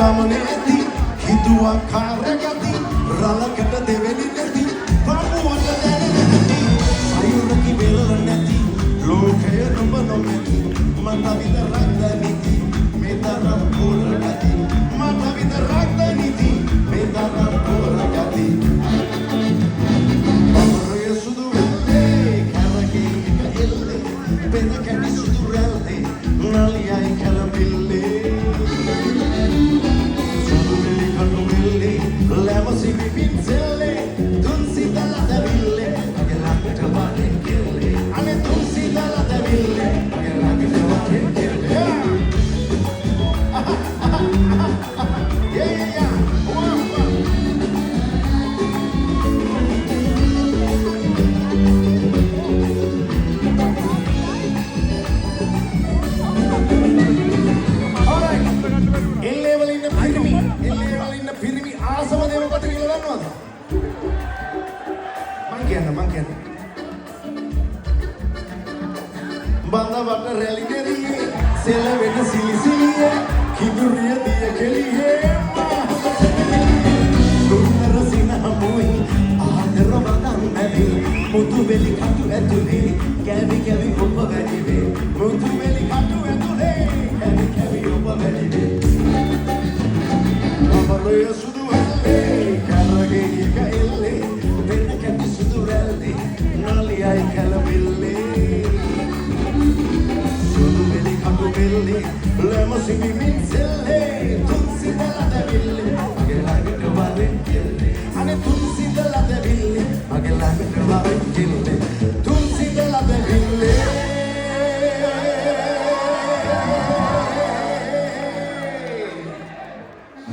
ගමනේ ඇති හිතුවක් කාරගති රලකට දෙවෙනි නැති පමුවට දැනෙන්නේ අයුරකි වෙල නැති ලෝකය නුඹ නොමැති මට විතරක් දැනිති මේ තරම් පුරගති මට විතරක් දැනිති මේ තරම් පුරගති බබරය සුදු වෙල්ලේ කැරකේ එක එල්ලේ පෙර කැටි සුදු රැල්ලේ නලියයි කැලඹිල්ලේ සුදු වෙලි කටු වෙල්ලේ ලැමසි පිපින්සෙල්ලේ තුන්සිතල දැවිල්ලේ මගේ ළඟට වරෙන් කෙල්ලේ අනේ තුන්සිතල දැවිල්ලේ මගේ ළඟට වරෙන් කෙල්ලේ පිරිමි ආසම දේව කොට කියලා දන්නවද? මං කියන්න. බඳවට රැලි ගෙරියේ සෙලවෙන සිලිසිලියේ කිදුරිය දිය කෙලියේ දුන්නර සින හමුයි ආදර වදන් නැති මුතු වෙලි කටු ඇතුලේ කැවි කැවි ඔබ වැඩිවේ මුතු වෙලි කටු ඇතුලේ කැවි කැවි ඔබ වැඩිවේ බබරය සුදු හැල්ලේ කැරගේ එක එල්ලේ වෙන කැටි සුදු රැල්ලේ නලියයි කැලඹිල්ලේ සුදු වෙලි කටු වෙල්ලේ ලැමසි මිමින්සෙල්ලේ තුන්සිතල දැවිල්ලේ මගේ ළඟට වරෙන් කෙල්ලේ අනේ තුන්සිතල දැවිල්ලේ මගේ ළඟට වරෙන් කෙල්ලේ තුන්සිතල දැවිල්ලේ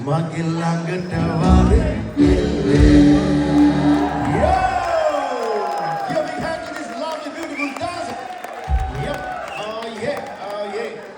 මගේ ළඟට වරෙන් කෙල්ලේ